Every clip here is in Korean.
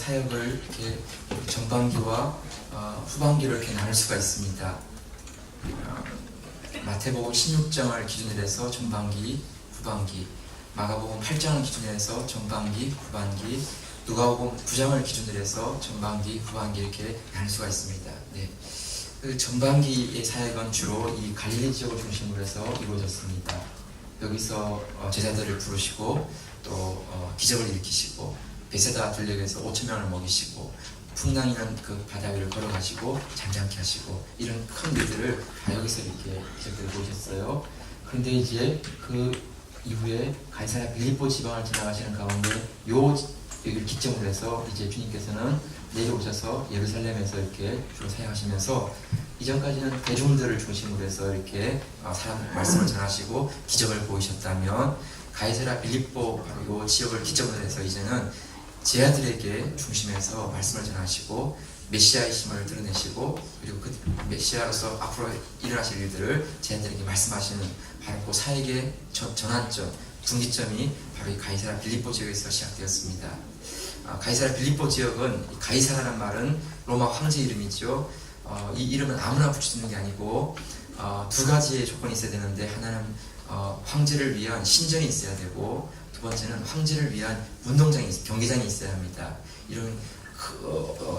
사역을 이렇게 전반기와 후반기로 이렇게 나눌 수가 있습니다. 마태복음 16장을 기준으로 해서 전반기, 후반기, 마가복음 8장을 기준으로 해서 전반기, 후반기, 누가복음 9장을 기준으로 해서 전반기, 후반기 이렇게 나눌 수가 있습니다. 네. 그 전반기의 사역은 주로 이 갈릴리 지역을 중심으로 해서 이루어졌습니다. 여기서 제자들을 부르시고 또 기적을 일으키시고 베세다 들녘에서 5,000명을 먹이시고 풍랑이는 그 바다 위를 걸어가시고 잠잠케 하시고 이런 큰 일들을 다 여기서 이렇게 기적들을 보셨어요. 그런데 이제 그 이후에 가이사랴 빌립보 지방을 지나가시는 가운데 여기를 기점으로 해서 이제 주님께서는 내려오셔서 예루살렘에서 이렇게 주로 사역하시면서 이전까지는 대중들을 중심으로 해서 이렇게 사람 말씀을 전하시고 기적을 보이셨다면 가이사랴 빌립보 바로 이 지역을 기점으로 해서 이제는 제자들에게 중심해서 말씀을 전하시고 메시아이심을 드러내시고 그리고 그 메시아로서 앞으로 일어나실 일들을 제자들에게 말씀하시는 바로 그 사역의 전환점, 분기점이 바로 이 가이사랴 빌립보 지역에서 시작되었습니다. 가이사랴 빌립보 지역은 가이사라는 말은 로마 황제 이름이죠. 이 이름은 아무나 붙일 수 있는 게 아니고 두 가지의 조건이 있어야 되는데 하나는 황제를 위한 신전이 있어야 되고 두 번째는 황제를 위한 운동장이 경기장이 있어야 합니다. 이런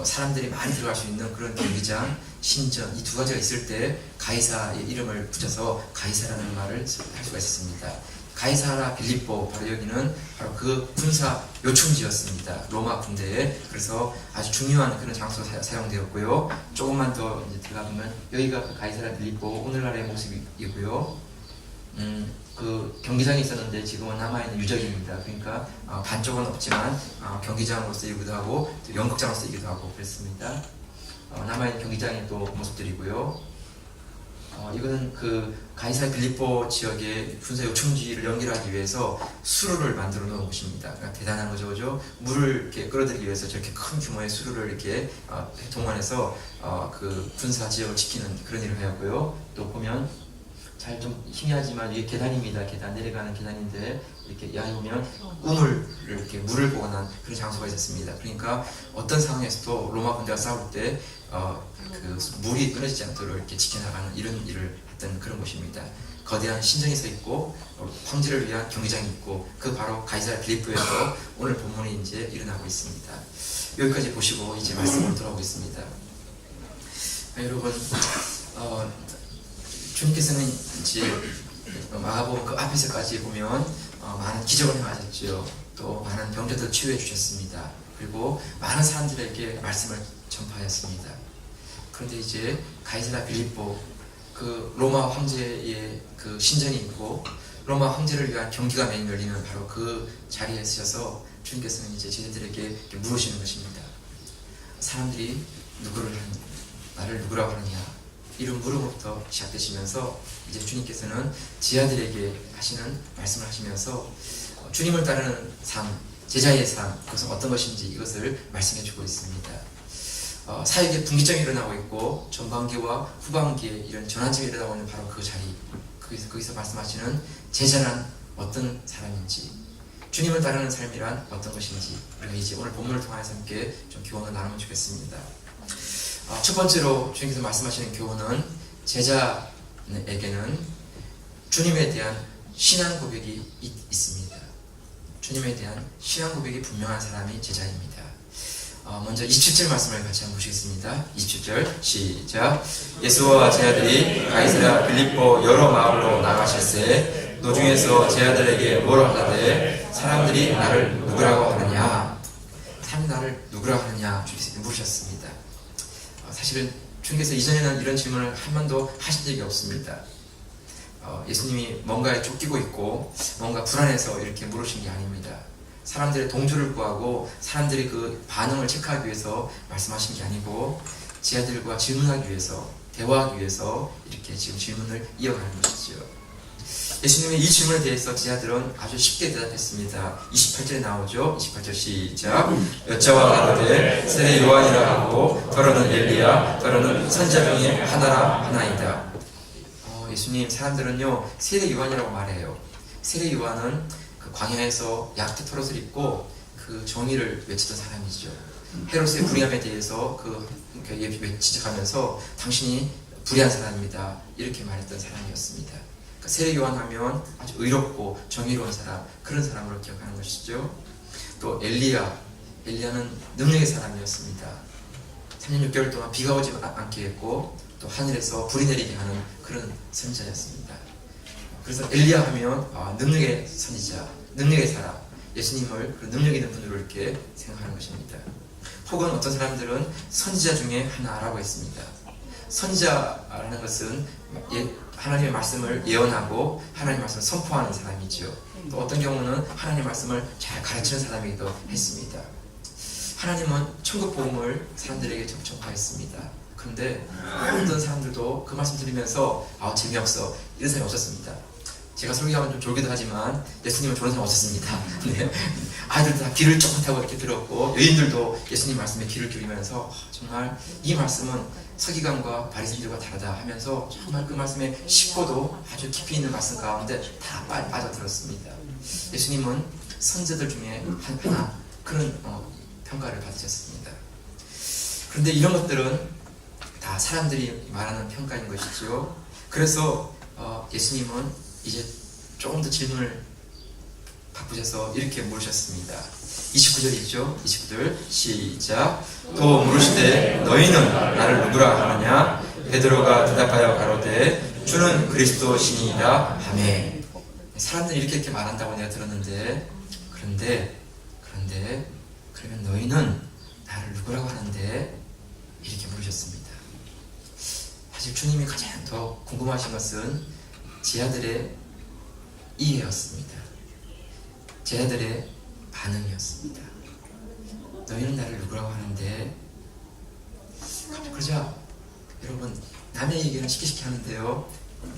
사람들이 많이 들어갈 수 있는 그런 경기장, 신전 이 두 가지가 있을 때 가이사의 이름을 붙여서 가이사라는 말을 할 수가 있었습니다. 가이사라 빌립보 바로 여기는 바로 그 군사 요충지였습니다. 로마 군대에. 그래서 아주 중요한 그런 장소로 사용되었고요. 조금만 더 이제 들어가 보면 여기가 그 가이사라 빌립보 오늘날의 모습이고요. 그 경기장이 있었는데 지금은 남아있는 유적입니다. 그러니까 반쪽은 없지만 경기장으로 쓰이기도 하고 연극장으로 쓰이기도 하고 그랬습니다. 남아있는 경기장의 또 모습들이고요. 이거는 그 가이사랴 빌립보 지역의 군사 요충지를 연결하기 위해서 수로를 만들어 놓은 곳입니다. 그러니까 대단한 거죠, 그죠? 물을 이렇게 끌어들이기 위해서 저렇게 큰 규모의 수로를 이렇게 동원해서 그 군사 지역을 지키는 그런 일을 하였고요. 또 보면 잘 좀 희미하지만 이게 계단입니다. 계단 내려가는 계단인데 이렇게 야이오면 우물을 이렇게 물을 보관한 그런 장소가 있었습니다. 그러니까 어떤 상황에서도 로마 군대가 싸울 때 그 물이 끊어지지 않도록 이렇게 지켜나가는 이런 일을 했던 그런 곳입니다. 거대한 신전이 서 있고 황제를 위한 경기장이 있고 그 바로 가이사랴 빌립보에서 오늘 본문이 이제 일어나고 있습니다. 여기까지 보시고 이제 말씀으로 돌아오겠습니다. 여러분 주님께서는 이제 마가복음 그 앞에서까지 보면 많은 기적을 행하셨죠. 또 많은 병자들 치유해 주셨습니다. 그리고 많은 사람들에게 말씀을 전파하였습니다. 그런데 이제 가이사랴 빌립보 그 로마 황제의 그 신전이 있고 로마 황제를 위한 경기가 매일 열리는 바로 그 자리에 서셔서 주님께서는 이제 제자들에게 물으시는 것입니다. 사람들이 나를 누구라고 하느냐? 이런 물음부터 시작되시면서 이제 주님께서는 제자들에게 하시는 말씀을 하시면서 주님을 따르는 삶, 제자의 삶, 그것은 어떤 것인지 이것을 말씀해 주고 있습니다. 사역의 분기점이 일어나고 있고 전반기와 후반기에 이런 전환점이 일어나고 있는 바로 그 자리, 거기서 말씀하시는 제자란 어떤 사람인지, 주님을 따르는 삶이란 어떤 것인지 우리가 이제 오늘 본문을 통해서 함께 좀 교훈을 나누면 좋겠습니다. 첫 번째로 주님께서 말씀하시는 교훈은 제자에게는 주님에 대한 신앙 고백이 있습니다. 주님에 대한 신앙 고백이 분명한 사람이 제자입니다. 먼저 27절 말씀을 같이 한번 보시겠습니다. 27절 시작. 예수와 제자들이 가이사랴 빌립보 여러 마을로 나가실새 노중에서 제자들에게 뭐라 하되 사람들이 나를 누구라고 하느냐? 사람들이 나를 누구라고 하느냐? 주님께서 물으셨습니다. 사실은 주님께서 이전에는 이런 질문을 한 번도 하신 적이 없습니다. 예수님이 뭔가에 쫓기고 있고 뭔가 불안해서 이렇게 물으신 게 아닙니다. 사람들의 동조를 구하고 사람들의 그 반응을 체크하기 위해서 말씀하신 게 아니고 제자들과 질문하기 위해서 대화하기 위해서 이렇게 지금 질문을 이어가는 것이죠. 예수님의 이 질문에 대해서 제자들은 아주 쉽게 대답했습니다. 28절에 나오죠. 28절 시작. 여자와 가로되 세례 요한이라 하고 더러는 엘리야 더러는 선지자 중에 하나이다. 예수님 사람들은요 세례 요한이라고 말해요. 세례 요한은 그 광야에서 약대 털옷을 입고 그 그 정의를 외치던 사람이죠. 헤롯의 불의함에 대해서 지적하면서 당신이 불의한 사람입니다. 이렇게 말했던 사람이었습니다. 그러니까 세례 요한하면 아주 의롭고 정의로운 사람, 그런 사람으로 기억하는 것이죠. 또 엘리야는 능력의 사람이었습니다. 3년 6개월 동안 비가 오지 않게 했고 또 하늘에서 불이 내리게 하는 그런 선지자였습니다. 그래서 엘리야 하면 능력의 선지자, 능력의 사람, 예수님을 그런 능력 있는 분으로 이렇게 생각하는 것입니다. 혹은 어떤 사람들은 선지자 중에 하나라고 했습니다. 선지자라는 것은 하나님의 말씀을 예언하고 하나님의 말씀을 선포하는 사람이죠. 또 어떤 경우는 하나님의 말씀을 잘 가르치는 사람이기도 했습니다. 하나님은 천국 복음을 사람들에게 전파했습니다. 그런데 어떤 사람들도 그 말씀 들으면서 재미없어 이런 사람이 없었습니다. 제가 설교하면 좀 졸기도 하지만 예수님을 좋아하는 사람 없었습니다. 네. 아이들도 다 귀를 쫑긋하고 이렇게 들었고 여인들도 예수님 말씀에 귀를 기울이면서 정말 이 말씀은 서기관과 바리새인들과 다르다 하면서 정말 그 말씀에 쉽고도 아주 깊이 있는 말씀 가운데 다 빠져들었습니다. 예수님은 선지자들 중에 하나 그런 평가를 받으셨습니다. 그런데 이런 것들은 다 사람들이 말하는 평가인 것이죠. 그래서 예수님은 이제 조금 더 질문을 바꾸셔서 이렇게 물으셨습니다. 29절이죠. 29절 시작. 또 물으시되 너희는 나를 누구라 하느냐? 베드로가 대답하여 가로되 주는 그리스도시니이다 하매. 사람들이 이렇게 말한다고 내가 들었는데 그런데 그러면 너희는 나를 누구라고 하는데? 이렇게 물으셨습니다. 사실 주님이 가장 더 궁금하신 것은 제자들의 이해였습니다. 제자들의 반응이었습니다. 너희는 나를 누구라고 하는데? 그러자 여러분 남의 얘기는 쉽게 하는데요.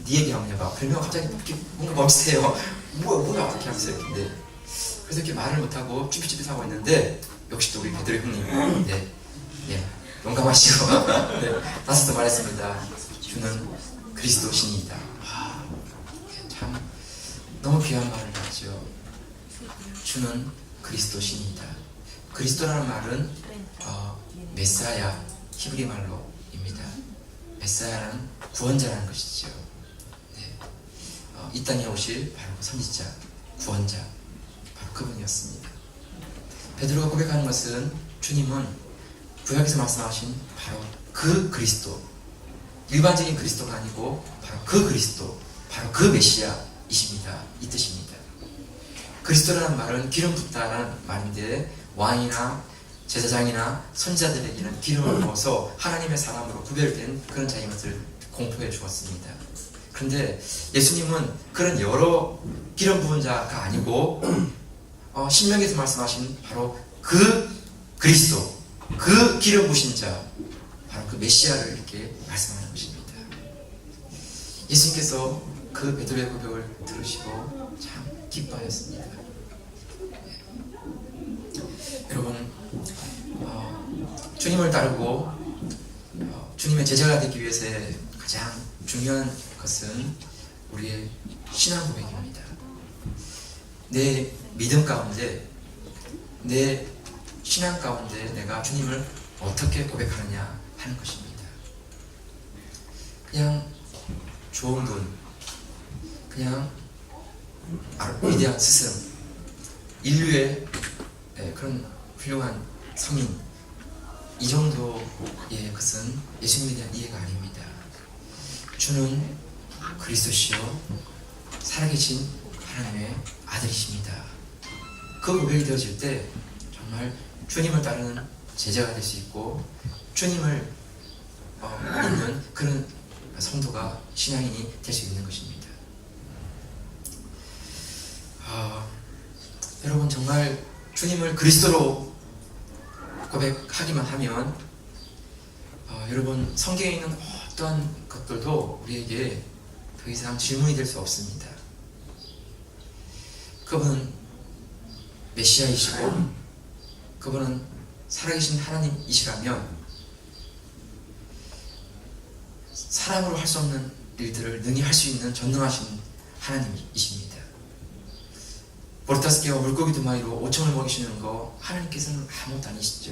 네 얘기 한번 해봐. 그러면 갑자기 뭔가 멋있어요. 뭐야 어떻게 하면서 근데 그래서 이렇게 말을 못하고 쭈삣쭈삣하고 있는데 역시 또 우리 베드로 형님 용감하시고 나서서 말했습니다. 주는 그리스도시니이다. 참 너무 귀한 말을 하죠. 주는 그리스도시니이다. 그리스도라는 말은 메사야 히브리 말로입니다. 메사야는 구원자라는 것이죠. 네. 이 땅에 오실 바로 그 선지자, 구원자, 바로 그분이었습니다. 베드로가 고백하는 것은 주님은 구약에서 말씀하신 바로 그 그리스도, 일반적인 그리스도가 아니고 바로 그 그리스도, 바로 그 메시아이십니다. 이 뜻입니다. 그리스도라는 말은 기름 붓다라는 말인데 왕이나 제사장이나 선지자들에게는 기름을 부어서 하나님의 사람으로 구별된 그런 자인 것을 공포해 주었습니다. 그런데 예수님은 그런 여러 기름 부은 자가 아니고 신명기에서 말씀하신 바로 그 그리스도, 그 기름 부으신 자, 바로 그 메시아를 이렇게 말씀하는 것입니다. 예수님께서 그 베드로의 고백을 들으시고 참 기뻐하셨습니다. 여러분, 주님을 따르고 주님의 제자가 되기 위해서 가장 중요한 것은 우리의 신앙 고백입니다. 내 믿음 가운데, 내 신앙 가운데 내가 주님을 어떻게 고백하느냐 하는 것입니다. 그냥 좋은 분, 그냥 위대한 스승, 인류의 그런 훌륭한 성인, 이 정도의 것은 예수님에 대한 이해가 아닙니다. 주는 그리스도시요 살아계신 하나님의 아들이십니다. 그 고백이 되어질 때 정말 주님을 따르는 제자가 될 수 있고 주님을 믿는 그런 성도가 신앙인이 될 수 있는 것입니다. 여러분 정말 주님을 그리스도로 고백하기만 하면 여러분 성경에 있는 어떠한 것들도 우리에게 더 이상 질문이 될 수 없습니다. 그분은 메시아이시고 그분은 살아계신 하나님이시라면 사람으로 할 수 없는 일들을 능히 할 수 있는 전능하신 하나님이십니다. 보르타스개와 물고기 2마리로 5천을 먹이시는 거 하나님께서는 아무것도 아니시죠.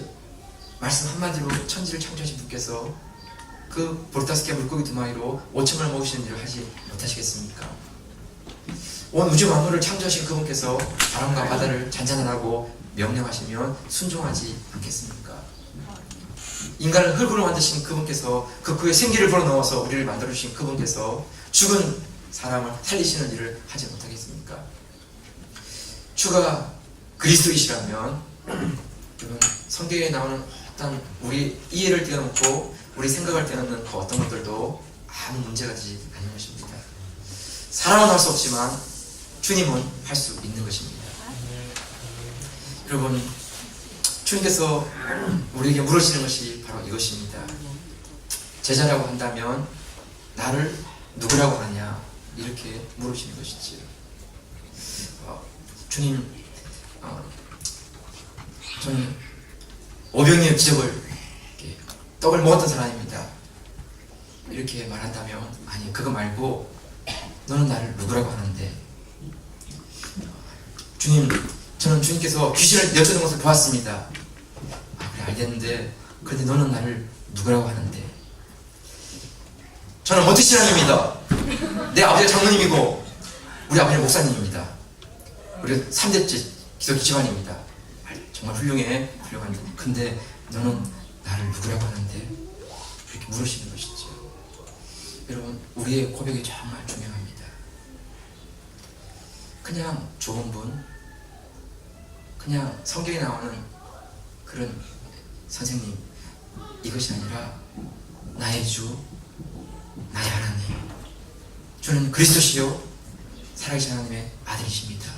말씀 한마디로 천지를 창조하신 분께서 그 보르타스개와 물고기 2마리로 5천을 먹이시는 일을 하지 못하시겠습니까? 온 우주 만물을 창조하신 그분께서 바람과 바다를 잔잔하라고 명령하시면 순종하지 않겠습니까? 인간을 흙으로 만드신 그분께서 그의 생기를 불어넣어서 우리를 만들어주신 그분께서 죽은 사람을 살리시는 일을 하지 못하겠습니까? 주가 그리스도이시라면 여러분 성경에 나오는 어떤 우리 이해를 뛰어넘고 우리 생각을 뛰어넘는 그 어떤 것들도 아무 문제가 되지 않는 것입니다. 사람은 할 수 없지만 주님은 할 수 있는 것입니다. 여러분 주님께서 우리에게 물으시는 것이 바로 이것입니다. 제자라고 한다면 나를 누구라고 하냐 이렇게 물으시는 것이지요. 주님, 저는 오병이어 기적을 떡을 먹었던 사람입니다. 이렇게 말한다면 아니 그거 말고 너는 나를 누구라고 하는데 주님, 저는 주님께서 귀신을 내쫓는 것을 보았습니다. 그래 알겠는데 그런데 너는 나를 누구라고 하는데 저는 모태신앙입니다. 내 아버지가 장로님이고 우리 아버지는 목사님입니다. 우리 3대째 기독교 집안입니다. 정말 훌륭한데 근데 너는 나를 누구라고 하는데 이렇게 물으시는 것이죠. 여러분 우리의 고백이 정말 중요합니다. 그냥 좋은 분, 그냥 성경에 나오는 그런 선생님 이것이 아니라 나의 주, 나의 하나님, 주는 그리스도시요 살아계신 하나님의 아들이십니다.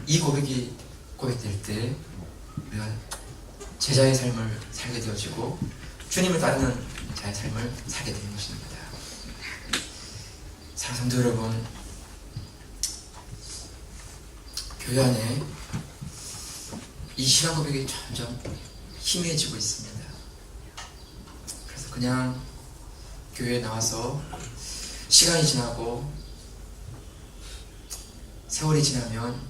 이 고백이 고백될 때 우리가 제자의 삶을 살게 되어지고 주님을 따르는 자의 삶을 살게 되는 것입니다. 사랑하는 성도 여러분, 교회 안에 이 신앙 고백이 점점 희미해지고 있습니다. 그래서 그냥 교회에 나와서 시간이 지나고 세월이 지나면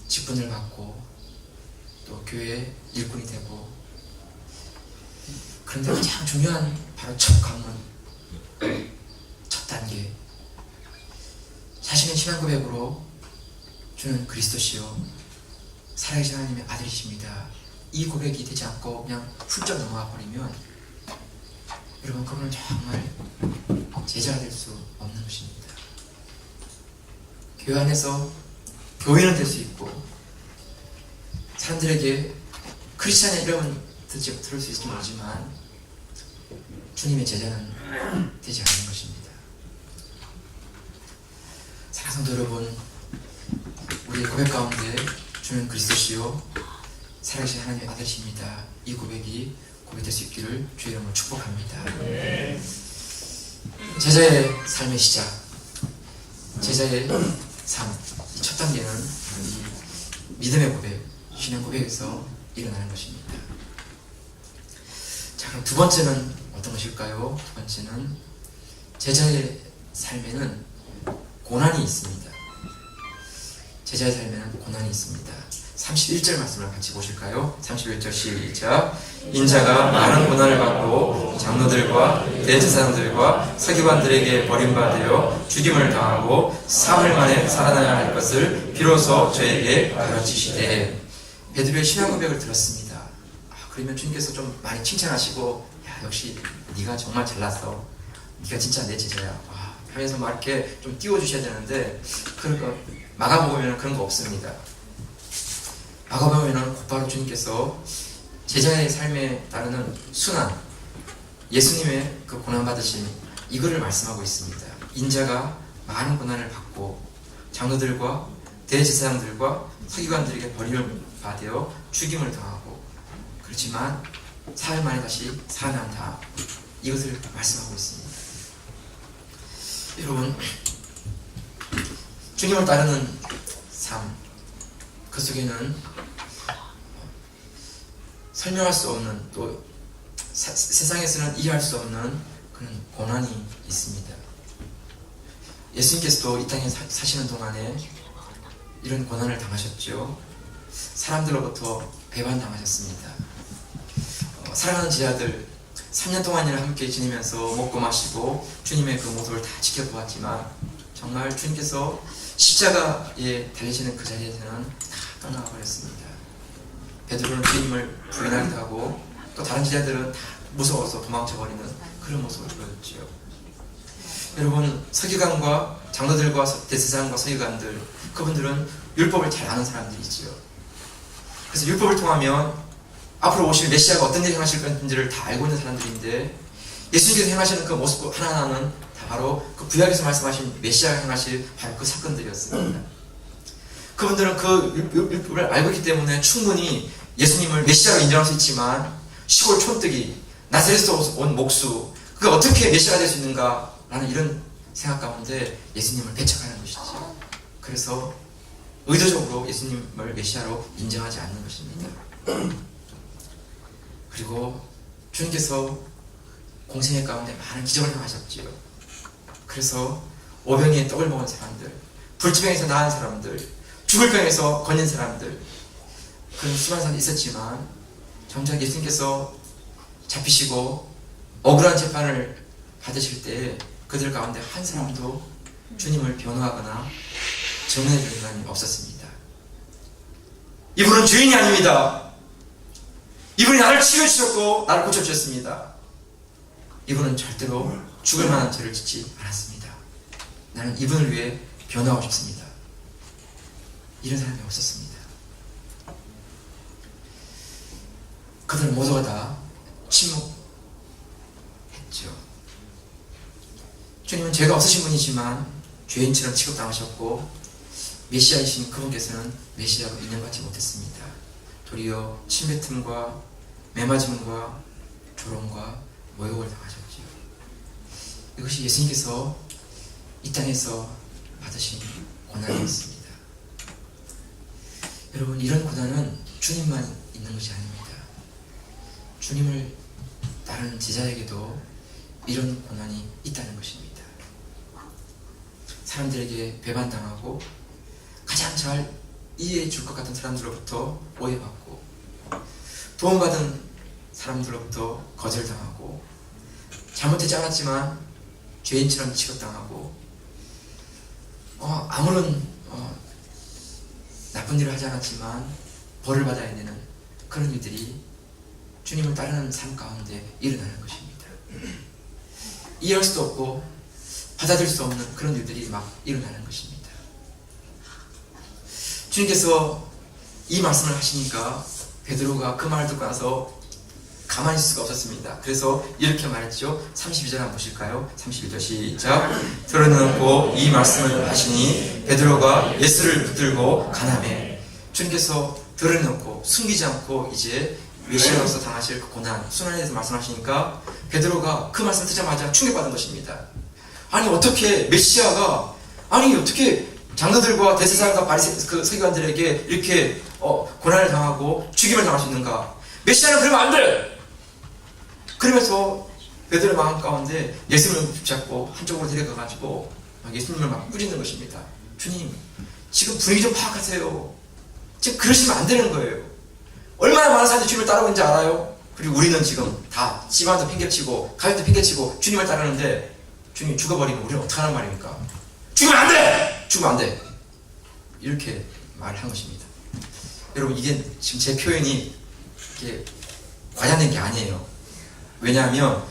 직분을 받고 또 교회의 일꾼이 되고 그런데 가장 중요한 바로 첫 관문, 첫 단계 자신의 신앙 고백으로 주는 그리스도시요 살아계신 하나님의 아들이십니다. 이 고백이 되지 않고 그냥 훌쩍 넘어가 버리면 여러분 그분은 정말 제자가 될 수 없는 것입니다. 교회 안에서 교인은 될 수 있고 사람들에게 크리스찬의 이름은 들을 수 있을지 모르지만 주님의 제자는 되지 않는 것입니다. 사랑하는 성도 여러분, 우리의 고백 가운데 주는 그리스도시요 살아계신 하나님의 아들이십니다. 이 고백이 고백될 수 있기를 주의 이름으로 축복합니다. 제자의 삶의 시작, 제자의 삶, 이 첫 단계는 이 믿음의 고백, 신앙 고백에서 일어나는 것입니다. 자, 그럼 두 번째는 어떤 것일까요? 두 번째는 제자의 삶에는 고난이 있습니다. 제자의 삶에는 고난이 있습니다. 31절 말씀을 같이 보실까요? 31절 시작. 인자가 많은 고난을 받고 장로들과 대제사장들과 서기관들에게 버림받아 죽임을 당하고 사흘 만에 살아나야 할 것을 비로소 저에게 가르치시되. 베드로의 신앙 고백을 들었습니다. 그러면 주님께서 좀 많이 칭찬하시고 야 역시 네가 정말 잘났어, 네가 진짜 내 제자야 하면서 막 이렇게 좀 띄워주셔야 되는데 그런 거 마가복음에는 그런 거 없습니다. 마가복음에는 곧바로 주님께서 제자의 삶에 따르는 순환, 예수님의 그 고난받으심 이거를 말씀하고 있습니다. 인자가 많은 고난을 받고 장로들과 대제사장들과 서기관들에게 버림을 받아 죽임을 당하고 그렇지만 사흘 만에 다시 살아난다, 이것을 말씀하고 있습니다. 여러분, 주님을 따르는 삶, 그 속에는 설명할 수 없는, 또 세상에서는 이해할 수 없는 그런 고난이 있습니다. 예수님께서도 이 땅에 사시는 동안에 이런 고난을 당하셨죠. 사람들로부터 배반당하셨습니다. 사랑하는 제자들 3년 동안이나 함께 지내면서 먹고 마시고 주님의 그 모습을 다 지켜보았지만 정말 주님께서 십자가에 달리시는 그 자리에서는 다 떠나가 버렸습니다. 베드로는 주님을 부인하기도 하고 또 다른 제자들은 다 무서워서 도망쳐버리는 그런 모습을 보여줬지요. 여러분, 서기관과 장로들과 대제사장과 서기관들, 그분들은 율법을 잘 아는 사람들이지요. 그래서 율법을 통하면 앞으로 오실 메시아가 어떤 일을 행하실 건지를 다 알고 있는 사람들인데 예수님께서 행하시는 그 모습 하나하나는 다 바로 그 구약에서 말씀하신 메시아가 행하실 바로 그 사건들이었습니다. 그분들은 그 율법을 알고 있기 때문에 충분히 예수님을 메시아로 인정할 수 있지만 시골 촌뜨기, 나사렛에서 온 목수, 그가 어떻게 메시아가 될 수 있는가 라는 이런 생각 가운데 예수님을 배척하는 것이죠. 그래서 의도적으로 예수님을 메시아로 인정하지 않는 것입니다. 그리고 주님께서 공생애 가운데 많은 기적을 행하셨지요. 그래서 오병이에 떡을 먹은 사람들, 불치병에서 나은 사람들, 죽을 병에서 건진 사람들, 그런 수많은 사람이 있었지만 정작 예수님께서 잡히시고 억울한 재판을 받으실 때 그들 가운데 한 사람도 주님을 변호하거나 증언해 주는 사람이 없었습니다. 이분은 주인이 아닙니다. 이분이 나를 치료해주셨고 나를 고쳐주셨습니다. 이분은 절대로 죽을 만한 죄를 짓지 않았습니다. 나는 이분을 위해 변호하고 싶습니다. 이런 사람이 없었습니다. 그들 모두가 다 침묵했죠. 주님은 죄가 없으신 분이지만 죄인처럼 취급당하셨고 메시아이신 그분께서는 메시아로 인정받지 못했습니다. 도리어 침뱉음과 매맞음과 조롱과 모욕을 당하셨지요. 이것이 예수님께서 이 땅에서 받으신 고난이었습니다. 여러분, 이런 고난은 주님만 있는 것이 아닙니다. 주님을 따르는 제자에게도 이런 고난이 있다는 것입니다. 사람들에게 배반당하고 가장 잘 이해해 줄 것 같은 사람들로부터 오해받고 도움받은 사람들로부터 거절당하고 잘못되지 않았지만 죄인처럼 취급당하고 아무런 나쁜 일을 하지 않았지만 벌을 받아야 되는 그런 일들이 주님을 따르는 삶 가운데 일어나는 것입니다. 이해할 수도 없고 받아들일 수 없는 그런 일들이 막 일어나는 것입니다. 주님께서 이 말씀을 하시니까 베드로가 그 말을 듣고 나서 가만히 있을 수가 없었습니다. 그래서 이렇게 말했죠. 32절 한번 보실까요? 32절 시작. 들어놓고 이 말씀을 하시니 베드로가 예수를 붙들고 가나매. 주님께서 들어놓고 숨기지 않고 이제 메시아로서 당하실 그 고난, 순환에 대해서 말씀하시니까 베드로가 그 말씀 듣자마자 충격받은 것입니다. 아니 어떻게 메시아가 어떻게 장로들과 대제사장과 바리새 그 서기관들에게 이렇게 고난을 당하고 죽임을 당할 수 있는가? 메시아는 그러면 안 돼! 그러면서 베드로의 마음 가운데 예수님을 붙잡고 한쪽으로 데려가가지고 예수님을 막 뿌리는 것입니다. 주님, 지금 분위기 좀 파악하세요. 지금 그러시면 안 되는 거예요. 얼마나 많은 사람들이 주님을 따라오는지 알아요? 그리고 우리는 지금 다 집안도 핑계치고 가족도 핑계치고 주님을 따르는데 주님이 죽어버리면 우리는 어떡하란 말입니까? 죽으면 안 돼! 죽으면 안 돼! 이렇게 말을 한 것입니다. 여러분, 이게 지금 제 표현이 이렇게 과장된 게 아니에요. 왜냐하면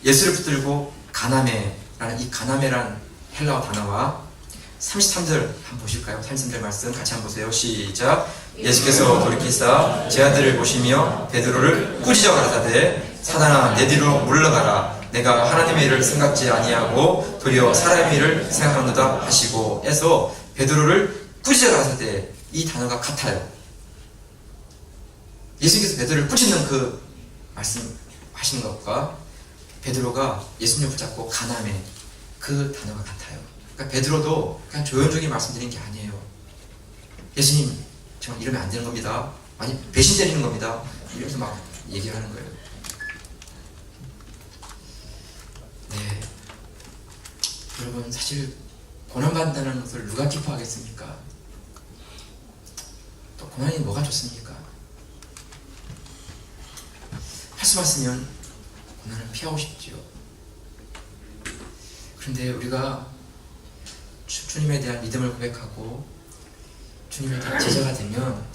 예수를 붙들고 가나메라는 이 가나메라는 헬라어 단어와 33절 한번 보실까요? 33절 말씀 같이 한번 보세요. 시작. 예수께서 돌이키사 제 아들을 보시며 베드로를 꾸짖어 가라사대 사단아 내 뒤로 물러가라. 내가 하나님의 일을 생각지 아니하고 도리어 사람의 일을 생각하는도다 하시고 해서 베드로를 꾸짖어 가라사대 이 단어가 같아요. 예수님께서 베드로를 꾸짖는 그 말씀하시는 것과 베드로가 예수님을 붙잡고 가나메 그 단어가 같아요. 그러니까 베드로도 그냥 조용조용히 말씀드린 게 아니에요. 예수님 정말 이러면 안 되는 겁니다. 아니 배신 때리는 겁니다. 이러면서 막 얘기하는 거예요. 네, 여러분 사실 고난받는다는 것을 누가 기뻐하겠습니까? 고난이 뭐가 좋습니까? 할 수만 있으면 고난을 피하고 싶지요. 그런데 우리가 주님에 대한 믿음을 고백하고 주님에 대한 제자가 되면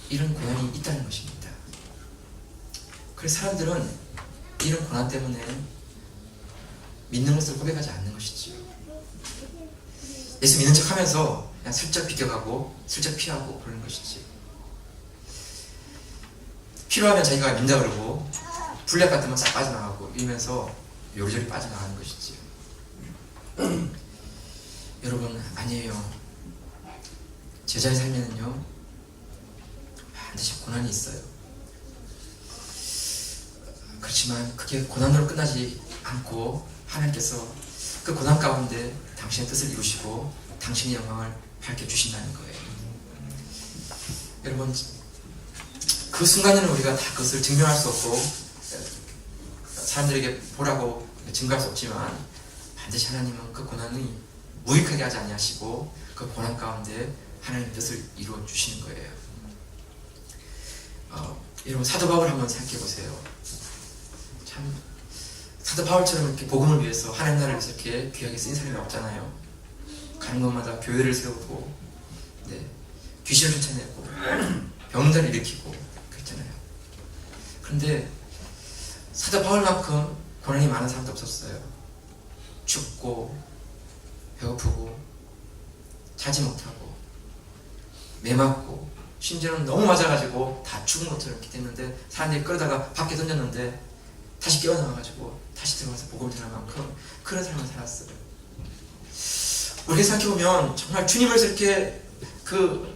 이런 고난이 있다는 것입니다. 그래서 사람들은 이런 고난 때문에 믿는 것을 고백하지 않는 것이지요. 예수 믿는 척 하면서 그냥 슬쩍 비껴가고 슬쩍 피하고 그러는 것이지. 필요하면 자기가 민다 그러고 불약 같으면 싹 빠져나가고 이러면서 요리조리 빠져나가는 것이지. 여러분, 아니에요. 제자의 삶에는요 반드시 고난이 있어요. 그렇지만 그게 고난으로 끝나지 않고 하나님께서 그 고난 가운데 당신의 뜻을 이루시고 당신의 영광을 밝혀주신다는 거예요. 여러분, 그 순간에는 우리가 다 그것을 증명할 수 없고 사람들에게 보라고 증거할 수 없지만 반드시 하나님은 그 고난이 무익하게 하지 아니하시고 그 고난 가운데 하나님의 뜻을 이루어 주시는 거예요. 여러분, 사도 바울 한번 생각해 보세요. 참 사도 바울처럼 이렇게 복음을 위해서 하나님 나라를 위해서 이렇게 귀하게 쓰인 사람이 없잖아요. 가는 곳마다 교회를 세우고, 귀신을 쫓아내고, 병자를 일으키고 그랬잖아요. 그런데 사도 바울만큼 고난이 많은 사람도 없었어요. 춥고 배고프고 자지 못하고 매맞고 심지어는 너무 맞아가지고 다 죽은 것처럼 이렇게 됐는데 사람들이 끌어다가 밖에 던졌는데 다시 깨어나와가지고 다시 들어가서 복음을 전할 만큼 그런 삶을 살았어요. 우리가 생각해보면 정말 주님을 이렇게 그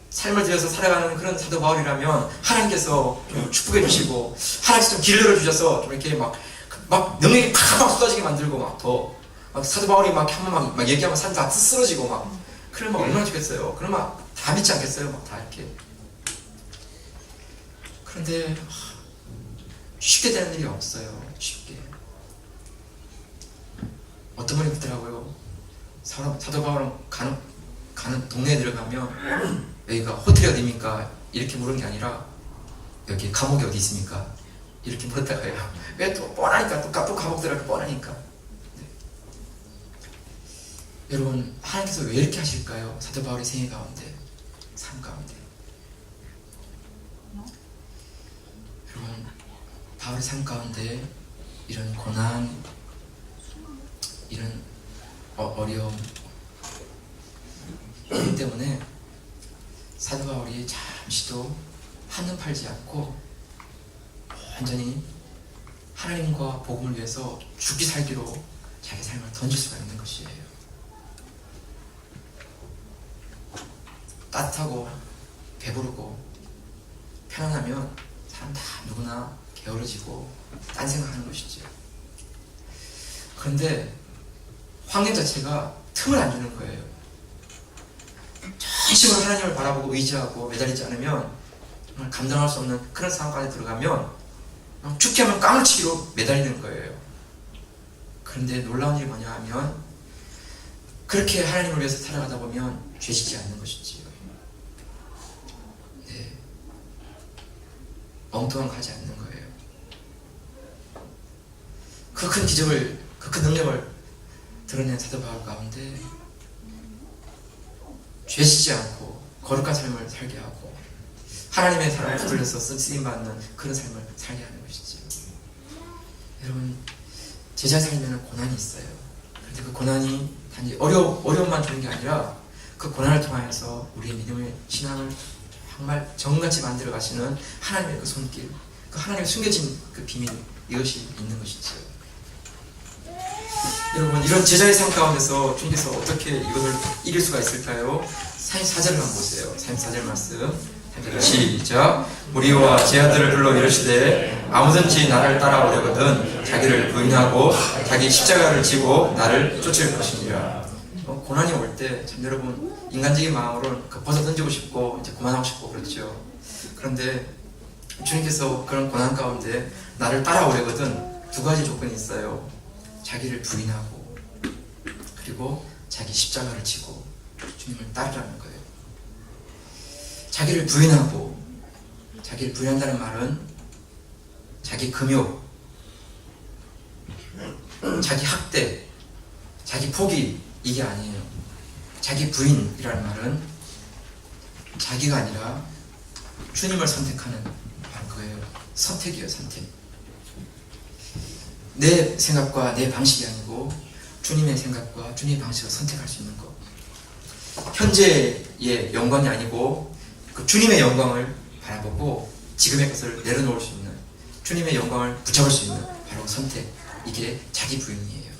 삶을 들여서 살아가는 그런 사도 바울이라면 하나님께서 좀 축복해 주시고 하나님께서 좀 길을 열어주셔서 좀 이렇게 막 능력이 팍 쏟아지게 만들고 막 사도 바울이 막 한번 막 얘기하면 사람 다 쓰러지고 막 그러면 얼마나 좋겠어요. 그러면 다 믿지 않겠어요? 막 다 이렇게. 그런데 쉽게 되는 일이 없어요. 쉽게. 어떤 분이 그러더라고요. 사도 바울은 가는 동네에 들어가면 여기가 호텔이 어디입니까? 이렇게 물은 게 아니라 여기 감옥이 어디 있습니까? 이렇게 물었다가요. 왜 또 뻔하니까 또 감옥 들어가기 뻔하니까. 여러분, 하나님께서 왜 이렇게 하실까요? 사도 바울의 생애 가운데, 삶 가운데. 여러분, 바울의 삶 가운데 이런 고난, 이런 어려움 이기 때문에 사도 바울이 잠시도 한눈 팔지 않고 완전히 하나님과 복음을 위해서 죽기 살기로 자기 삶을 던질 수가 있는 것이에요. 따뜻하고 배부르고 편안하면 사람 다 누구나 게으러지고 딴 생각하는 것이죠. 그런데 환경 자체가 틈을 안 주는 거예요. 전심으로 하나님을 바라보고 의지하고 매달리지 않으면 정말 감당할 수 없는 그런 상황까지 들어가면 죽게 하면 까무치기로 매달리는 거예요. 그런데 놀라운 일이 뭐냐 하면 그렇게 하나님을 위해서 살아가다 보면 죄짓지 않는 것이지요. 엉뚱한 거 하지 않는 거예요. 그 큰 기적을, 그 큰 능력을 드러낸 사도 바울 가운데 죄짓지 않고 거룩한 삶을 살게 하고 하나님의 사랑을 붙들려서 쓰임받는 그런 삶을 살게 하는 것이지요. 여러분, 제자 삶에는 고난이 있어요. 그런데 그 고난이 단지 어려움만 주는 게 아니라 그 고난을 통하여서 우리의 믿음의 신앙을 정말 정같이 만들어 가시는 하나님의 그 손길, 그 하나님의 숨겨진 그 비밀, 이것이 있는 것이죠. 여러분, 이런 제자의 삶 가운데서 주님께서 어떻게 이것을 이길 수가 있을까요? 44절을 한번 보세요. 44절 말씀. 시작. 무리와 제자들을 불러 이르시되 아무든지 나를 따라오려거든 자기를 부인하고 자기 십자가를 지고 나를 쫓을 것이니라. 고난이 올 때 참 여러분 인간적인 마음으로 벗어 던지고 싶고 이제 그만하고 싶고 그렇죠. 그런데 주님께서 그런 고난 가운데 나를 따라오려거든 두 가지 조건이 있어요. 자기를 부인하고 그리고 자기 십자가를 지고 주님을 따르라는 거예요. 자기를 부인하고, 자기를 부인한다는 말은 자기 금욕, 자기 학대, 자기 포기, 이게 아니에요. 자기 부인이라는 말은 자기가 아니라 주님을 선택하는 바로 그거예요. 선택이에요. 선택. 내 생각과 내 방식이 아니고 주님의 생각과 주님의 방식을 선택할 수 있는 것. 현재의 영광이 아니고 그 주님의 영광을 바라보고 지금의 것을 내려놓을 수 있는, 주님의 영광을 붙잡을 수 있는 바로 선택. 이게 자기 부인이에요.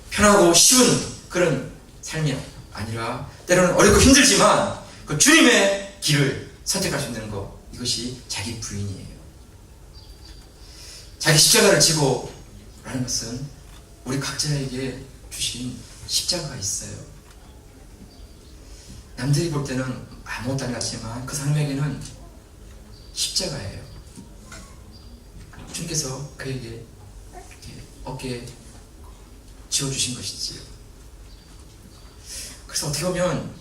편하고 쉬운 그런 삶이 아니라 때로는 어렵고 힘들지만 그 주님의 길을 선택할 수 있는 것, 이것이 자기 부인이에요. 자기 십자가를 지고 라는 것은 우리 각자에게 주신 십자가가 있어요. 남들이 볼 때는 아무것도 아니 같지만 그 사람에게는 십자가예요. 주님께서 그에게 어깨에 지어주신 것이지요. 그래서 어떻게 보면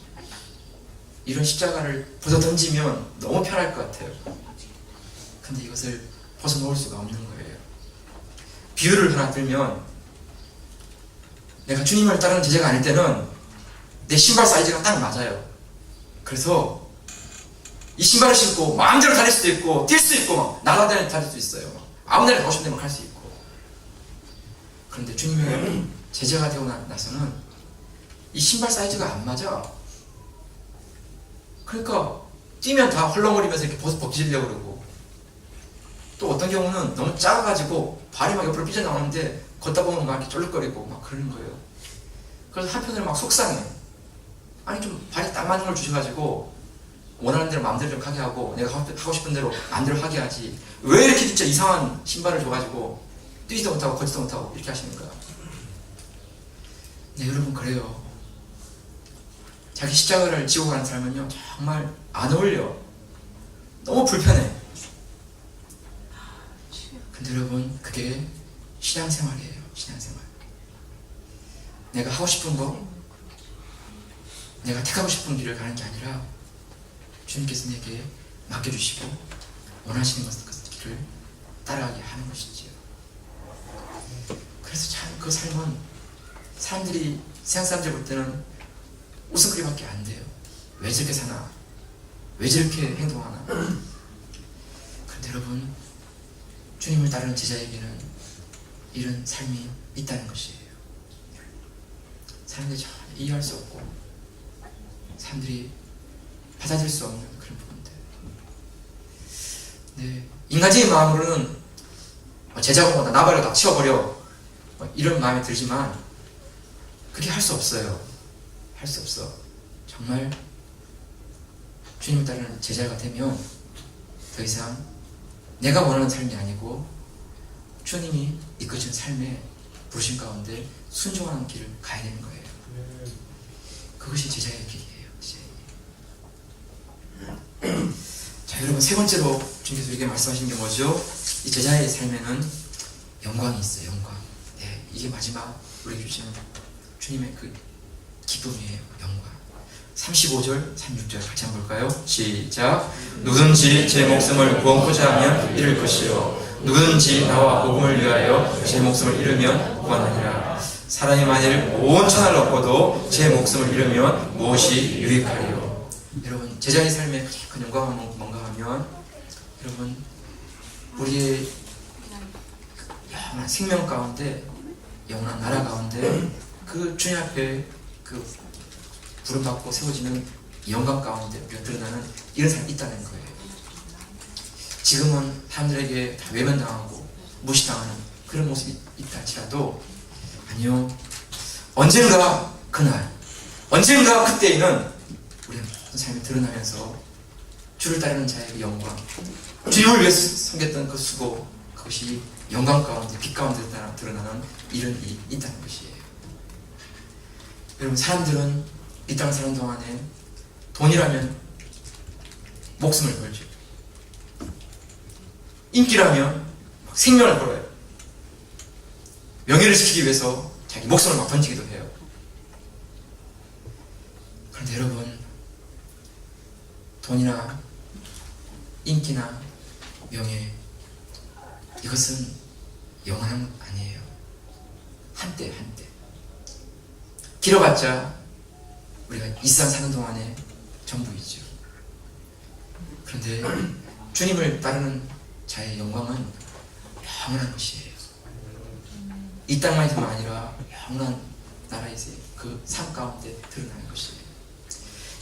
이런 십자가를 벗어던지면 너무 편할 것 같아요. 근데 이것을 벗어놓을 수가 없는 거예요. 비유를 하나 들면, 내가 주님을 따르는 제자가 아닐 때는 내 신발 사이즈가 딱 맞아요. 그래서 이 신발을 신고 마음대로 다닐 수도 있고 뛸 수도 있고 막 날아다닐 수도 있어요. 아무데나 가고 싶은 데만 갈 수 있고. 그런데 주님의 제자가 되고 나서는 이 신발 사이즈가 안 맞아. 그러니까 뛰면 다 헐렁거리면서 이렇게 벗기려고 그러고, 또 어떤 경우는 너무 작아가지고 발이 막 옆으로 삐져나오는데 걷다 보면 막 이렇게 쫄깃거리고 막 그러는 거예요. 그래서 한편으로 막 속상해. 아니 좀 발이 딱 맞는 걸 주셔가지고 원하는 대로 마음대로 좀 하게 하고 내가 하고 싶은 대로 마음대로 하게 하지, 왜 이렇게 진짜 이상한 신발을 줘가지고 뛰지도 못하고 걷지도 못하고 이렇게 하시는 거야. 네, 여러분, 그래요. 자기 십자가를 지고 가는 삶은요 정말 안 어울려. 너무 불편해. 근데 여러분, 그게 신앙생활이에요. 신앙생활. 내가 하고 싶은 거, 내가 택하고 싶은 길을 가는 게 아니라 주님께서 내게 맡겨주시고 원하시는 그 길을 따라가게 하는 것이지요. 그래서 참 그 삶은 사람들이, 세상 사람들 볼 때는 웃음거리밖에 안 돼요. 왜 저렇게 사나? 왜 저렇게 행동하나? 그런데 여러분, 주님을 따르는 제자에게는 이런 삶이 있다는 것이에요. 사람들이 잘 이해할 수 없고 사람들이 받아들일 수 없는 그런 부분들. 네, 인간적인 마음으로는 제자가 뭐다, 나발을 다 치워버려, 이런 마음이 들지만 그게 할 수 없어요. 할 수 없어. 정말 주님을 따르는 제자가 되면 더 이상 내가 원하는 삶이 아니고 주님이 이끄신 삶의 부르심 가운데 순종하는 길을 가야 되는 거예요. 그것이 제자의 길이에요. 제자의 길. 자, 여러분, 세 번째로 주님께서 우리에게 말씀하신 게 뭐죠? 이 제자의 삶에는 영광이 있어요. 영광. 네, 이게 마지막 우리에게 주시는 주님의 그 기쁨이에요. 영광. 35절, 36절 같이 한번 볼까요? 시작. 누구든지 제 목숨을 구원코자 하면 잃을 것이요, 누구든지 나와 복음을 위하여 제 목숨을 잃으면 구원하리라. 사람이 만일 온 천하를 얻고도 제 목숨을 잃으면 무엇이 유익하리요. 여러분, 제자의 삶의 큰 영광은 뭔가 하면, 여러분, 우리의 영원한 생명 가운데, 영원한 나라 가운데 그 주님 앞에 그 부름받고 세워지는 영광 가운데 우리가 드러나는 이런 삶이 있다는 거예요. 지금은 사람들에게 다 외면당하고 무시당하는 그런 모습이 있다 할지라도, 아니요, 언젠가 그날, 언젠가 그때에는 우리의 모든 삶이 드러나면서 주를 따르는 자의 영광, 주님을 위해서 섬겼던 그 수고, 그것이 영광 가운데, 빛 가운데 드러나는 이런 일이 있다는 것이에요. 여러분, 사람들은 이 땅을 사는 동안에 돈이라면 목숨을 걸죠. 인기라면 생명을 걸어요. 명예를 지키기 위해서 자기 목숨을 막 던지기도 해요. 그런데 여러분, 돈이나 인기나 명예, 이것은 영원한 것 아니에요. 한때 길어봤자 우리가 이 세상 사는 동안에 전부이죠. 그런데 주님을 따르는 자의 영광은 영원한 것이에요. 이 땅만이뿐만 아니라 영원한 나라에서 그 삶 가운데 드러나는 것이에요.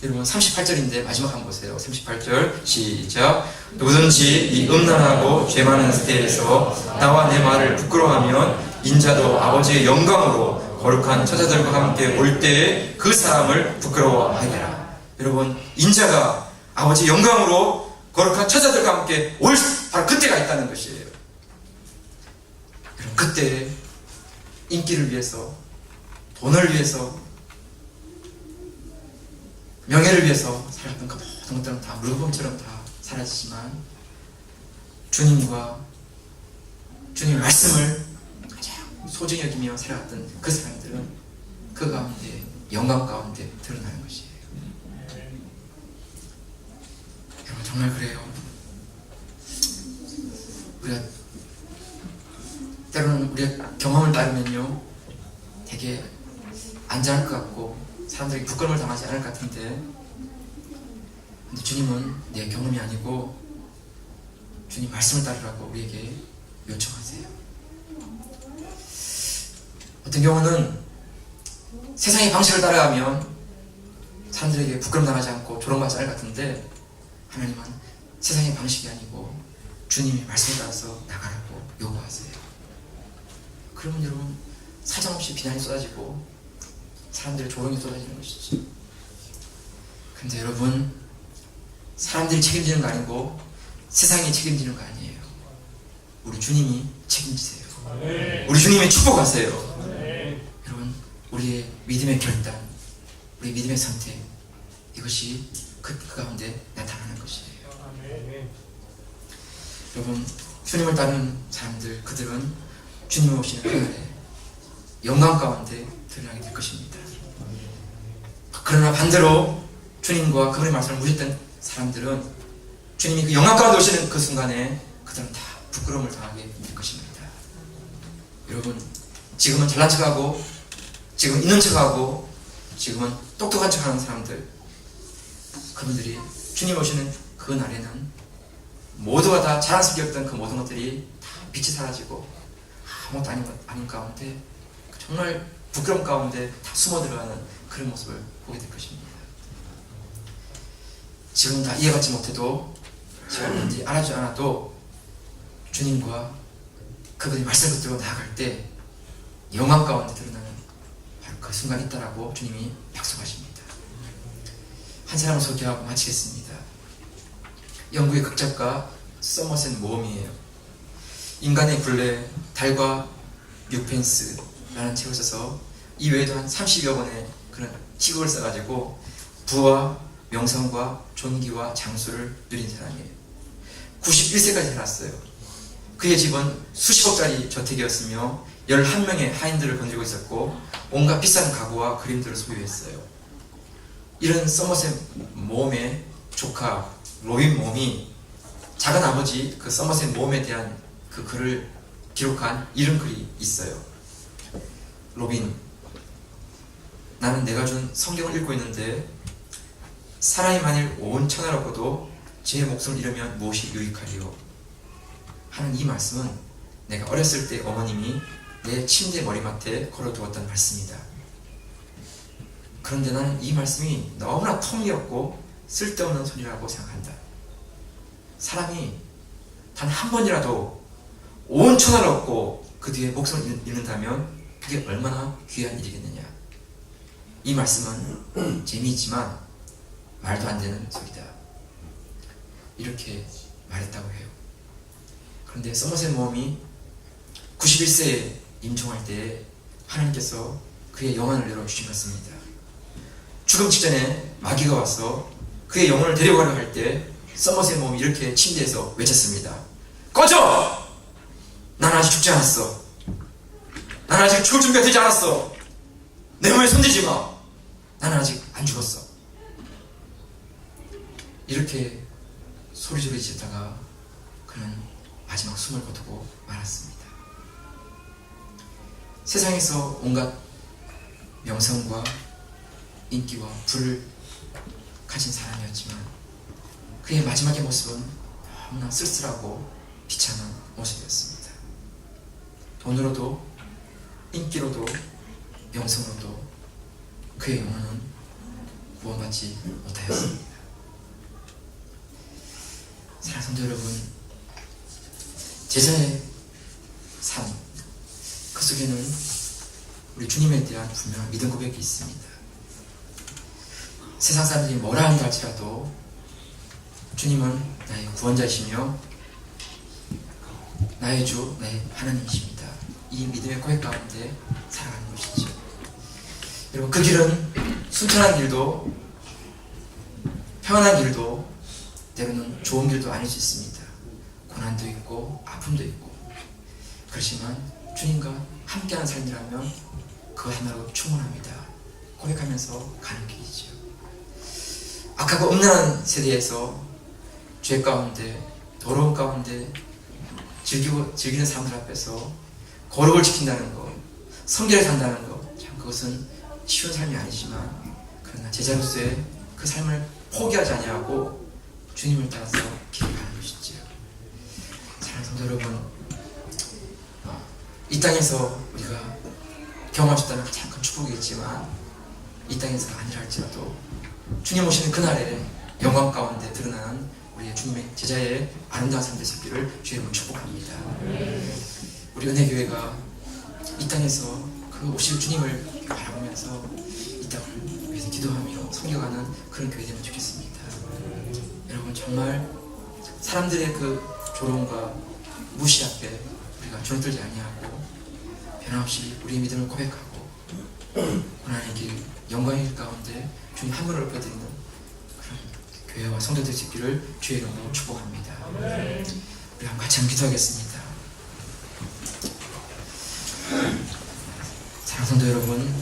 여러분 38절인데 마지막 한번 보세요. 38절 시작. 누구든지 이 음란하고 죄 많은 세대에서 나와 내 말을 부끄러워하면 인자도 아버지의 영광으로 거룩한 처자들과 함께 올 때에 그 사람을 부끄러워하리라. 여러분 인자가 아버지의 영광으로 거룩한 처자들과 함께 올 바로 그때가 있다는 것이에요. 여러분 그때 인기를 위해서, 돈을 위해서, 명예를 위해서 살았던 그 모든 것들은 다 물범처럼 다 사라지지만 주님과 주님의 말씀을 가장 소중히 여기며 살아갔던 그 사람들은 그 가운데 영광 가운데 드러나는 것이에요. 여러분 정말 그래요. 우리가 때로는 우리가 경험을 따르면요 되게 안전할 것 같고 사람들이 부끄러움을 당하지 않을 것 같은데, 근데 주님은 내 경험이 아니고 주님 말씀을 따르라고 우리에게 요청하세요. 어떤 경우는 세상의 방식을 따라가면 사람들에게 부끄러움 당하지 않고 조롱받지 않을 것 같은데, 하나님은 세상의 방식이 아니고 주님의 말씀을 따라서 나가라고 요구하세요. 그러면 여러분 사정없이 비난이 쏟아지고 사람들의 조롱이 쏟아지는 것이지. 근데 여러분 사람들이 책임지는 거 아니고 세상이 책임지는 거 아니에요. 우리 주님이 책임지세요. 우리 주님이 축복하세요. 여러분 우리의 믿음의 결단, 우리의 믿음의 선택, 이것이 그 가운데 나타나는 것이에요. 여러분 주님을 따르는 사람들, 그들은 주님이 오시는 그날에 영광 가운데 드러나게 될 것입니다. 그러나 반대로 주님과 그분의 말씀을 무시했던 사람들은 주님이 그 영광 가운데 오시는 그 순간에 그들은 다 부끄러움을 당하게 될 것입니다. 여러분 지금은 잘난 척하고 지금 있는 척하고 지금은 똑똑한 척하는 사람들, 그분들이 주님 오시는 그 날에는 모두가 다 자랑스럽게 여겼던 그 모든 것들이 다 빛이 사라지고 아무것도 아닌 가운데 정말 부끄러움 가운데 다 숨어 들어가는 그런 모습을 보게 될 것입니다. 지금 다 이해받지 못해도, 지금 뭔지 알아주지 않아도 주님과 그분의 말씀을 붙들고 나아갈 때 영광 가운데 드러나는 바로 그 순간이 있다라고 주님이 약속하십니다. 한 사람을 소개하고 마치겠습니다. 영국의 극작가 서머셋 모험이에요. 인간의 굴레, 달과 뉴펜스라는 책을 써서 이 외에도 한 30여 권의 그런 희곡을 써가지고 부와 명성과 존귀와 장수를 누린 사람이에요. 91세까지 살았어요. 그의 집은 수십억짜리 저택이었으며 11명의 하인들을 거느리고 있었고 온갖 비싼 가구와 그림들을 소유했어요. 이런 서머셋 모험의 조카 로빈 모험이 작은 아버지 그 서머셋 모험에 대한 그 글을 기록한 이런 글이 있어요. 로빈, 나는 내가 준 성경을 읽고 있는데 사람이 만일 온 천하를 얻고도 제 목숨을 잃으면 무엇이 유익하리요? 하는 이 말씀은 내가 어렸을 때 어머님이 내 침대 머리맡에 걸어두었던 말씀이다. 그런데 나는 이 말씀이 너무나 터무니없고 쓸데없는 소리라고 생각한다. 사람이 단 한 번이라도 온 천하를 얻고 그 뒤에 목숨을 잃는다면 그게 얼마나 귀한 일이겠느냐. 이 말씀은 재미있지만 말도 안 되는 소리다. 이렇게 말했다고 해요. 그런데 서머셋 모험이 91세에 임종할 때 하나님께서 그의 영혼을 내려주셨습니다. 죽음 직전에 마귀가 와서 그의 영혼을 데려가려 할 때 서머셋 모험이 이렇게 침대에서 외쳤습니다. 꺼져! 나는 아직 죽지 않았어. 나는 아직 죽을 준비가 되지 않았어. 내 몸에 손대지 마. 나는 아직 안 죽었어. 이렇게 소리소리 지르다가 그는 마지막 숨을 거두고 말았습니다. 세상에서 온갖 명성과 인기와 부를 가진 사람이었지만 그의 마지막의 모습은 너무나 쓸쓸하고 비참한 모습이었습니다. 돈으로도 인기로도 명성으로도 그의 영혼은 구원받지 못하였습니다. 사랑하는 성도 여러분, 제자의 삶, 그 속에는 우리 주님에 대한 분명한 믿음 고백이 있습니다. 세상 사람들이 뭐라 한다 할지라도 주님은 나의 구원자이시며 나의 주, 나의 하나님이십니다. 이 믿음의 고백 가운데 살아가는 것이죠. 여러분, 그 길은 순탄한 길도 평안한 길도 때로는 좋은 길도 아닐 수 있습니다. 고난도 있고 아픔도 있고, 그렇지만 주님과 함께하는 삶이라면 그 하나로 충분합니다. 고백하면서 가는 길이죠. 악하고 음란한 세대에서 죄 가운데 더러운 가운데 즐기는 사람들 앞에서 거룩을 지킨다는 것, 성결을 산다는 것, 참 그것은 쉬운 삶이 아니지만 그러나 제자로서의 그 삶을 포기하지 아니하고 주님을 따라서 길가는 것이죠. 사랑하는 성도 여러분, 이 땅에서 우리가 경험할 수 있다면 가장 큰 축복이겠지만 이 땅에서가 아니라 할지라도 주님 오시는 그날에 영광 가운데 드러나는 우리의 주님의 제자의 아름다운 삶 될 수 있기를 주의 이름으로 축복합니다. 우리 은혜교회가 이 땅에서 그 오실 주님을 바라보면서 이 땅을 위해서 기도하며 섬겨가는 그런 교회 되면 좋겠습니다. 여러분, 정말 사람들의 그 조롱과 무시 앞에 우리가 주눅들지 아니하고 변함없이 우리의 믿음을 고백하고 고난의 길, 영광의 길 가운데 주님 한 분을 높여드리는 그런 교회와 성도들 있기를 주의 이름으로 축복합니다. 우리 한번 같이 한번 기도하겠습니다. 사랑하는 성도 여러분,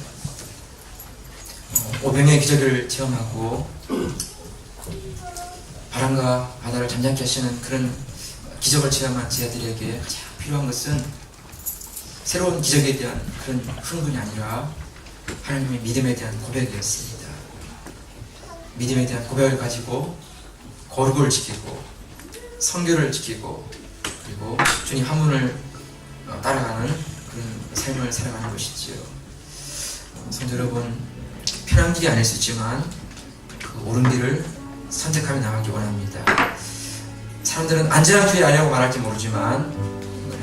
오병의 기적을 체험하고 바람과 바다를 잠잠케 하시는 그런 기적을 체험한 제자들에게 가장 필요한 것은 새로운 기적에 대한 그런 흥분이 아니라 하나님의 믿음에 대한 고백이었습니다. 믿음에 대한 고백을 가지고 거룩을 지키고 성결을 지키고 그리고 주님 한 분을 따라가는 그런 삶을 살아가는 것이지요. 성도 여러분, 편한 길이 아닐 수 있지만 그 옳은 길을 선택하며 나가기 원합니다. 사람들은 안전한 길이 아니라고 말할지 모르지만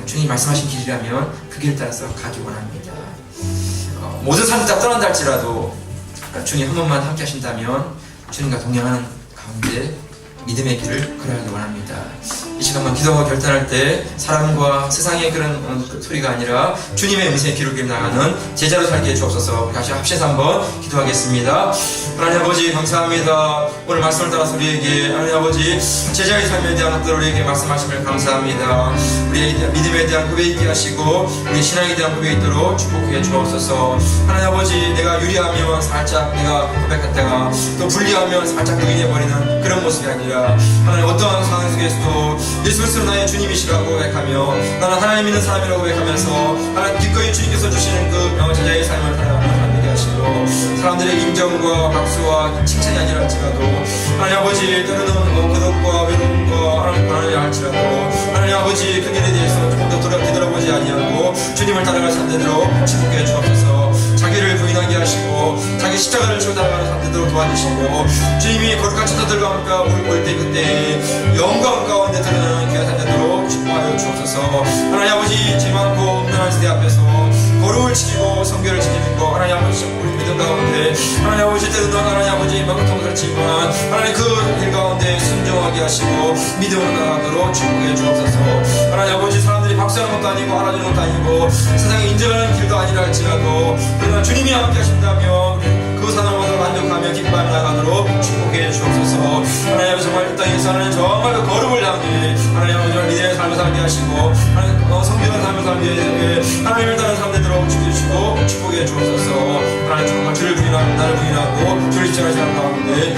주님이 말씀하신 길이라면 그 길을 따라서 가기 원합니다. 모든 사람들이 다 떠난다 할지라도 주님 한 번만 함께 하신다면 주님과 동행하는 가운데 믿음의 길을 걸어가기 원합니다. 이 시간만 기도하고 결단할 때 사람과 세상의 그런 소리가 아니라 주님의 음성의 기록에 나가는 제자로 살게 해주옵소서. 우리 같이 합심해서 한번 기도하겠습니다. 하나님 아버지, 감사합니다. 오늘 말씀을 따라서 우리에게 하나님 아버지 제자의 삶에 대한 것들 우리에게 말씀하심을 감사합니다. 우리의 믿음에 대한 고백이 있게 하시고 우리 신앙에 대한 고백이 있도록 축복해 주옵소서. 하나님 아버지, 내가 유리하면 살짝 내가 고백했다가 또 불리하면 살짝 부인해버리는 그런 모습이 아니라 하나님 어떠한 상황 속에서도 예수 그리스도 나의 주님이시라고 고백하며 나는 하나님 믿는 사람이라고 고백하면서 하나님 기꺼이 주님께서 주시는 그 제자의 삶을 하나님 되게 하시고 사람들의 인정과 박수와 칭찬이 아니라 할지라도 하나님 아버지 때로는 고독과 외로움과 하나님 고난이 할지라도 하나님 아버지 그 길에 대해서 조금 더 되돌아보지 아니하고 주님을 따라갈 삶대로 축복해 주옵소서. 자기를 부인하게 하시고 자기 십자가를 지고 따라가는 삶대로 도와주시고 주님이 거룩한 천사들과 함께 올 때 그때 영광 가운데 드러나는 귀한 삶대로 축복하여 주옵소서. 하나님 아버지, 죄 많고 음란한 세대 앞에서 거룩을 지키고 성결을 지키는 거 하나님 아버지 우리 믿음 가운데 하나님 아버지 때로는 하나님 아버지 막고통을 그렇지만 하나님 그 길 가운데 순종하게 하시고 믿음으로 나아가도록 축복해 주옵소서. 하나님 아버지, 사람들이 박수하는 것도 아니고 알아주는 것도 아니고 세상에 인정하는 길도 아니라 할지라도 그러나 주님이 함께 하신다면 그 사람마다 만족하며 기뻐하며 나가도록 축복해 주옵소서. 하나님 아버지, 정말 이 땅에서 하나님 정말 그 거룩을 향해 하나님 아버지 믿음의 삶을 살게 하시고 하나님 성경의 삶을 살게 하시고 하나님을 따르는 삶대로 지켜주시고 축복해 주옵소서. 하나님 정말 주를 부인하고 나를 부인하고 주를 지켜하시는 가운데